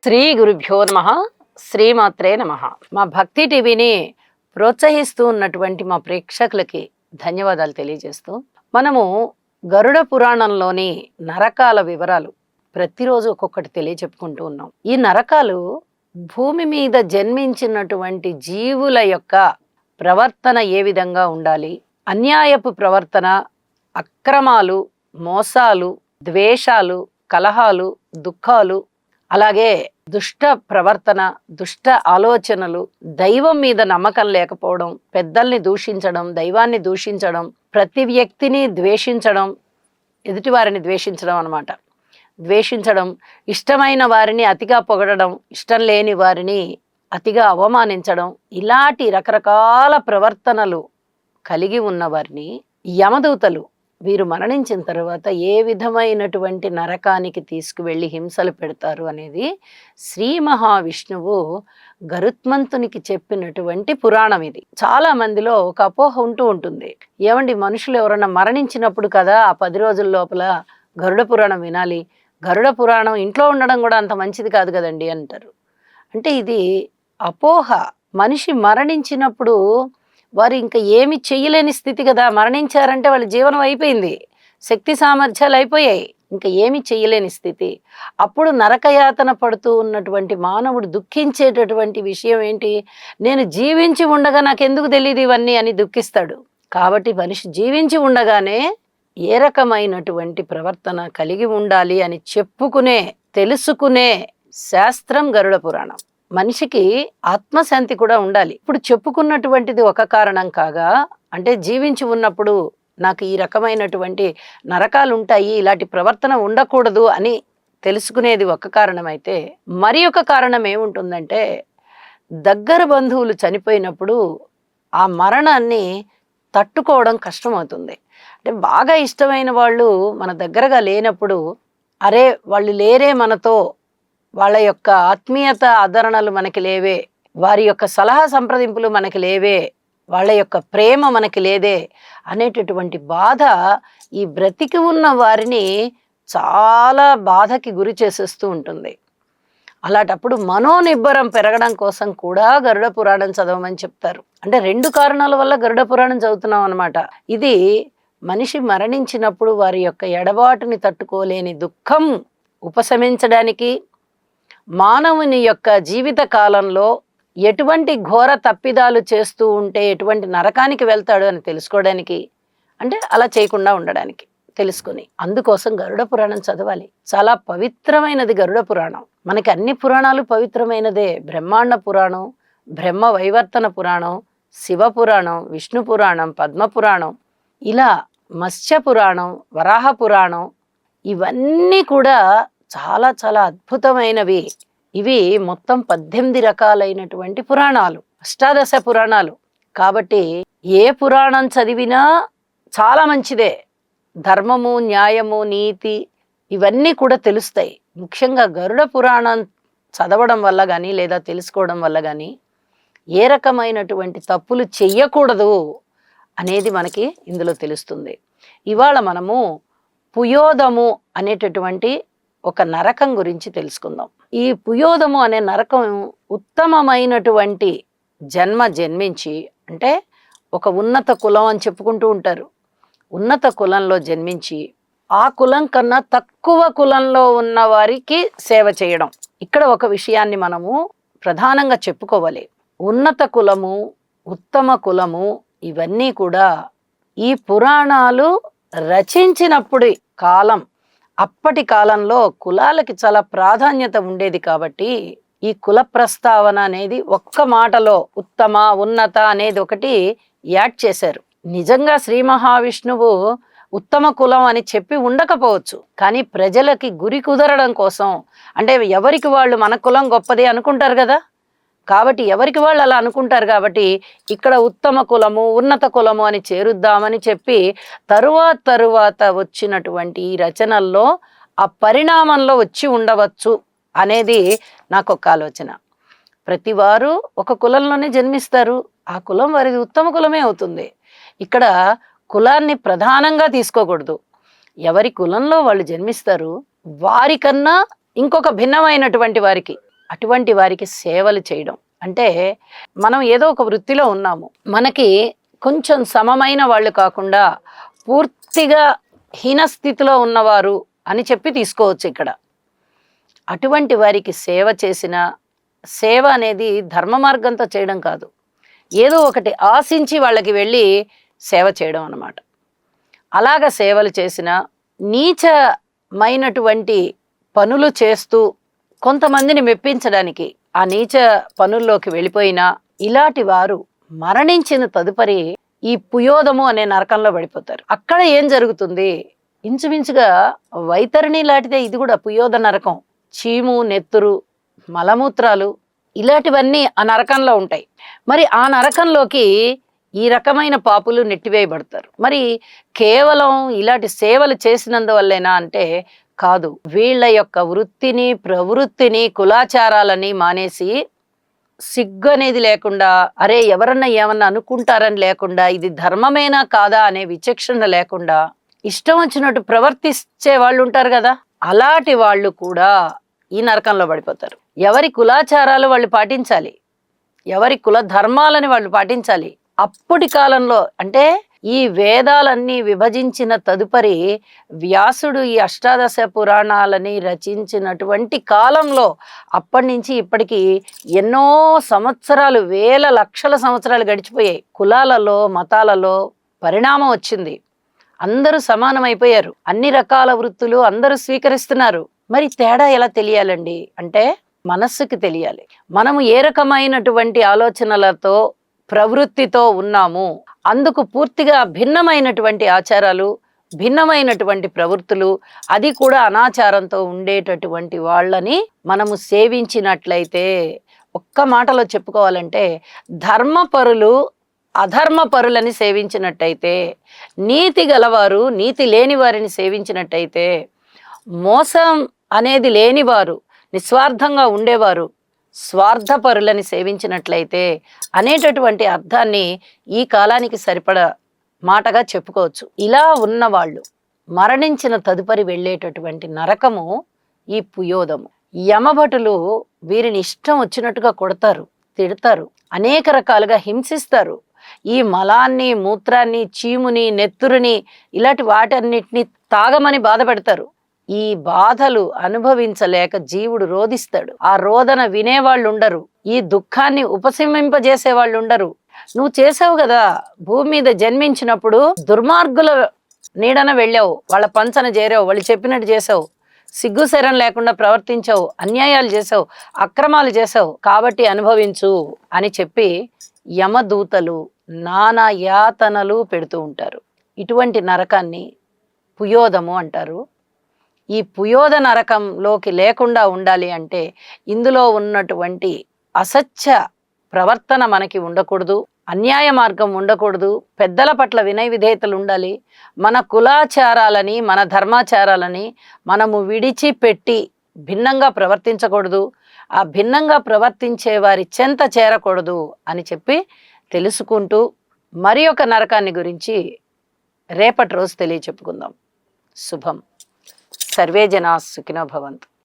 శ్రీ గురుభ్యో నమః. శ్రీమాత్రే నమః. మా భక్తి టీవీని ప్రోత్సహిస్తూ ఉన్నటువంటి మా ప్రేక్షకులకి ధన్యవాదాలు తెలియజేస్తూ, మనము గరుడ పురాణంలోని నరకాల వివరాలు ప్రతిరోజు ఒక్కొక్కటి తెలియచెప్పుకుంటూ ఉన్నాం. ఈ నరకాలు భూమి మీద జన్మించినటువంటి జీవుల యొక్క ప్రవర్తన ఏ విధంగా ఉండాలి, అన్యాయపు ప్రవర్తన, అక్రమాలు, మోసాలు, ద్వేషాలు, కలహాలు, దుఃఖాలు, అలాగే దుష్ట ప్రవర్తన, దుష్ట ఆలోచనలు, దైవం మీద నమ్మకం లేకపోవడం, పెద్దల్ని దూషించడం, దైవాన్ని దూషించడం, ప్రతి వ్యక్తిని ద్వేషించడం, ఎదుటివారిని ద్వేషించడం అన్నమాట. ద్వేషించడం, ఇష్టమైన వారిని అతిగా పొగడడం, ఇష్టం లేని వారిని అతిగా అవమానించడం, ఇలాంటి రకరకాల ప్రవర్తనలు కలిగి ఉన్న వారిని యమదూతలు వీరు మరణించిన తర్వాత ఏ విధమైనటువంటి నరకానికి తీసుకువెళ్ళి హింసలు పెడతారు అనేది శ్రీ మహావిష్ణువు గరుత్మంతునికి చెప్పినటువంటి పురాణం ఇది. చాలా మందిలో ఒక అపోహ ఉంటూ ఉంటుంది, ఏమండి మనుషులు ఎవరన్నా మరణించినప్పుడు కదా ఆ 10 రోజుల లోపల గరుడ పురాణం వినాలి, గరుడ పురాణం ఇంట్లో ఉండడం కూడా అంత మంచిది కాదు కదండి అంటారు. అంటే ఇది అపోహ. మనిషి మరణించినప్పుడు వారు ఇంకా ఏమి చెయ్యలేని స్థితి కదా, మరణించారంటే వాళ్ళ జీవనం అయిపోయింది, శక్తి సామర్థ్యాలు అయిపోయాయి, ఇంకా ఏమి చెయ్యలేని స్థితి. అప్పుడు నరకయాతన పడుతూ ఉన్నటువంటి మానవుడు దుఃఖించేటటువంటి విషయం ఏంటి, నేను జీవించి ఉండగా నాకెందుకు తెలియదు ఇవన్నీ అని దుఃఖిస్తాడు. కాబట్టి మనిషి జీవించి ఉండగానే ఏ రకమైనటువంటి ప్రవర్తన కలిగి ఉండాలి అని చెప్పుకునే, తెలుసుకునే శాస్త్రం గరుడ పురాణం. మనిషికి ఆత్మశాంతి కూడా ఉండాలి. ఇప్పుడు చెప్పుకున్నటువంటిది ఒక కారణం కాగా, అంటే జీవించి ఉన్నప్పుడు నాకు ఈ రకమైనటువంటి నరకాలు ఉంటాయి, ఇలాంటి ప్రవర్తన ఉండకూడదు అని తెలుసుకునేది ఒక కారణం అయితే, మరి ఒక కారణం ఏముంటుందంటే, దగ్గర బంధువులు చనిపోయినప్పుడు ఆ మరణాన్ని తట్టుకోవడం కష్టమవుతుంది. అంటే బాగా ఇష్టమైన వాళ్ళు మన దగ్గరగా లేనప్పుడు, అరే వాళ్ళు లేరే మనతో, వాళ్ళ యొక్క ఆత్మీయత ఆదరణలు మనకి లేవే, వారి యొక్క సలహా సంప్రదింపులు మనకి లేవే, వాళ్ళ యొక్క ప్రేమ మనకి లేదే అనేటటువంటి బాధ ఈ బ్రతికి ఉన్న వారిని చాలా బాధకి గురి చేసేస్తూ ఉంటుంది. అలాంటప్పుడు మనోనిబ్బరం పెరగడం కోసం కూడా గరుడ పురాణం చదవమని చెప్తారు. అంటే 2 కారణాల వల్ల గరుడ పురాణం చదువుతున్నాం అన్నమాట. ఇది మనిషి మరణించినప్పుడు వారి యొక్క ఎడబాటుని తట్టుకోలేని దుఃఖం ఉపశమించడానికి, మానవుని యొక్క జీవిత కాలంలో ఎటువంటి ఘోర తప్పిదాలు చేస్తూ ఉంటే ఎటువంటి నరకానికి వెళ్తాడు అని తెలుసుకోవడానికి, అంటే అలా చేయకుండా ఉండడానికి తెలుసుకుని, అందుకోసం గరుడ పురాణం చదవాలి. చాలా పవిత్రమైనది గరుడ పురాణం. మనకి అన్ని పురాణాలు పవిత్రమైనదే. బ్రహ్మాండ పురాణం, బ్రహ్మ వైవర్తన పురాణం, శివ పురాణం, విష్ణు పురాణం, పద్మ పురాణం, ఇలా మత్స్య పురాణం, వరాహ పురాణం, ఇవన్నీ కూడా చాలా చాలా అద్భుతమైనవి. ఇవి మొత్తం 18 రకాలైనటువంటి పురాణాలు, అష్టాదశ పురాణాలు. కాబట్టి ఏ పురాణం చదివినా చాలా మంచిదే. ధర్మము, న్యాయము, నీతి ఇవన్నీ కూడా తెలుస్తాయి. ముఖ్యంగా గరుడ పురాణం చదవడం వల్ల కానీ లేదా తెలుసుకోవడం వల్ల కానీ ఏ రకమైనటువంటి తప్పులు చెయ్యకూడదు అనేది మనకి ఇందులో తెలుస్తుంది. ఇవాళ మనము పుయోదము అనేటటువంటి ఒక నరకం గురించి తెలుసుకుందాం. ఈ పుయోదము అనే నరకం ఉత్తమమైనటువంటి జన్మించి, అంటే ఒక ఉన్నత కులం అని చెప్పుకుంటూ ఉంటారు, ఉన్నత కులంలో జన్మించి ఆ కులం కన్నా తక్కువ కులంలో ఉన్న వారికి సేవ చేయడం. ఇక్కడ ఒక విషయాన్ని మనము ప్రధానంగా చెప్పుకోవాలి. ఉన్నత కులము, ఉత్తమ కులము ఇవన్నీ కూడా ఈ పురాణాలు రచించినప్పుడు కాలం, అప్పటి కాలంలో కులాలకి చాలా ప్రాధాన్యత ఉండేది. కాబట్టి ఈ కుల ప్రస్తావన అనేది ఒక్క మాటలో ఉత్తమ, ఉన్నత అనేది ఒకటి యాడ్ చేశారు. నిజంగా శ్రీ మహావిష్ణువు ఉత్తమ కులం అని చెప్పి ఉండకపోవచ్చు, కానీ ప్రజలకి గురి కుదరడం కోసం, అంటే ఎవరికి వాళ్ళు మన కులం గొప్పది అనుకుంటారు కదా, కాబట్టి ఎవరికి వాళ్ళు అలా అనుకుంటారు కాబట్టి ఇక్కడ ఉత్తమ కులము, ఉన్నత కులము అని చేరుద్దామని చెప్పి తరువాత వచ్చినటువంటి ఈ రచనల్లో ఆ పరిణామంలో వచ్చి ఉండవచ్చు అనేది నాకు ఒక ఆలోచన. ప్రతివారు ఒక కులంలోనే జన్మిస్తారు, ఆ కులం వారిది ఉత్తమ కులమే అవుతుంది. ఇక్కడ కులాన్ని ప్రధానంగా తీసుకోకూడదు. ఎవరి కులంలో వాళ్ళు జన్మిస్తారు వారికన్నా ఇంకొక భిన్నమైనటువంటి వారికి, అటువంటి వారికి సేవలు చేయడం అంటే, మనం ఏదో ఒక వృత్తిలో ఉన్నాము, మనకి కొంచెం సమమైన వాళ్ళు కాకుండా పూర్తిగా హీనస్థితిలో ఉన్నవారు అని చెప్పి తీసుకోవచ్చు ఇక్కడ. అటువంటి వారికి సేవ చేసిన, సేవ అనేది ధర్మ మార్గంతో చేయడం కాదు, ఏదో ఒకటి ఆశించి వాళ్ళకి వెళ్ళి సేవ చేయడం అన్నమాట. అలాగ సేవలు చేసిన, నీచమైనటువంటి పనులు చేస్తూ కొంతమందిని మెప్పించడానికి ఆ నీచ పనుల్లోకి వెళ్ళిపోయినా, ఇలాంటి వారు మరణించిన తదుపరి ఈ పుయోదము అనే నరకంలో పడిపోతారు. అక్కడ ఏం జరుగుతుంది? ఇంచుమించుగా వైతరిణి లాంటిదే ఇది కూడా, పుయోద నరకం. చీము, నెత్తురు, మలమూత్రాలు ఇలాంటివన్నీ ఆ నరకంలో ఉంటాయి. మరి ఆ నరకంలోకి ఈ రకమైన పాపులు నెట్టివేయబడతారు. మరి కేవలం ఇలాంటి సేవలు చేసినందువల్లేనా అంటే కాదు. వీళ్ళ యొక్క వృత్తిని, ప్రవృత్తిని, కులాచారాలని మానేసి, సిగ్గు అనేది లేకుండా, అరే ఎవరన్నా ఏమన్నా అనుకుంటారని లేకుండా, ఇది ధర్మమేనా కాదా అనే విచక్షణ లేకుండా ఇష్టం వచ్చినట్టు ప్రవర్తించే వాళ్ళు ఉంటారు కదా, అలాంటి వాళ్ళు కూడా ఈ నరకంలో పడిపోతారు. ఎవరి కులాచారాలు వాళ్ళు పాటించాలి, ఎవరి కుల ధర్మాలని వాళ్ళు పాటించాలి. అప్పటి కాలంలో అంటే ఈ వేదాలన్నీ విభజించిన తదుపరి వ్యాసుడు ఈ అష్టాదశ పురాణాలని రచించినటువంటి కాలంలో, అప్పటి నుంచి ఇప్పటికీ ఎన్నో సంవత్సరాలు, వేల లక్షల సంవత్సరాలు గడిచిపోయాయి. కులాలలో, మతాలలో పరిణామం వచ్చింది. అందరూ సమానమైపోయారు. అన్ని రకాల వృత్తులు అందరూ స్వీకరిస్తున్నారు. మరి తేడా ఎలా తెలియాలండి అంటే మనస్సుకి తెలియాలి. మనము ఏ రకమైనటువంటి ఆలోచనలతో, ప్రవృత్తితో ఉన్నాము, అందుకు పూర్తిగా భిన్నమైనటువంటి ఆచారాలు, భిన్నమైనటువంటి ప్రవృత్తులు, అది కూడా అనాచారంతో ఉండేటటువంటి వాళ్ళని మనము సేవించినట్లయితే, ఒక్క మాటలో చెప్పుకోవాలంటే ధర్మపరులు అధర్మపరులని సేవించినట్టయితే, నీతి గలవారు నీతి లేని వారిని సేవించినట్టయితే, మోసం అనేది లేనివారు, నిస్వార్థంగా ఉండేవారు స్వార్థపరులని సేవించినట్లయితే అనేటటువంటి అర్థాన్ని ఈ కాలానికి సరిపడ మాటగా చెప్పుకోవచ్చు. ఇలా ఉన్నవాళ్ళు మరణించిన తదుపరి వెళ్ళేటటువంటి నరకము ఈ పుయోదము. యమభటులు వీరిని ఇష్టం వచ్చినట్టుగా కొడతారు, తిడతారు, అనేక రకాలుగా హింసిస్తారు. ఈ మలాన్ని, మూత్రాన్ని, చీముని, నెత్తురుని ఇలాంటి వాటన్నిటిని తాగమని బాధ పెడతారు. ఈ బాధలు అనుభవించలేక జీవుడు రోధిస్తాడు. ఆ రోదన వినేవాళ్ళు ఉండరు, ఈ దుఃఖాన్ని ఉపశమింపజేసే వాళ్ళు ఉండరు. నువ్వు చేసావు కదా, భూమి మీద జన్మించినప్పుడు దుర్మార్గుల నీడన వెళ్ళావు, వాళ్ళ పంచన చేరావు, వాళ్ళు చెప్పినట్టు చేసావు, సిగ్గుశరం లేకుండా ప్రవర్తించావు, అన్యాయాలు చేసావు, అక్రమాలు చేసావు, కాబట్టి అనుభవించు అని చెప్పి యమదూతలు నానా యాతనలు పెడుతూ ఉంటారు. ఇటువంటి నరకాన్ని పుయోదము అంటారు. ఈ పుయోద నరకంలోకి లేకుండా ఉండాలి అంటే ఇందులో ఉన్నటువంటి అసత్య ప్రవర్తన మనకి ఉండకూడదు, అన్యాయ మార్గం ఉండకూడదు, పెద్దల పట్ల వినయ విధేయతలు ఉండాలి. మన కులాచారాలని, మన ధర్మాచారాలని మనము విడిచిపెట్టి భిన్నంగా ప్రవర్తించకూడదు, ఆ భిన్నంగా ప్రవర్తించే వారి చెంత చేరకూడదు అని చెప్పి తెలుసుకుంటూ మరి ఒక నరకాన్ని గురించి రేపటి రోజు తెలియచెప్పుకుందాం. శుభం. సర్వే జనా సుఖినో భవంతు.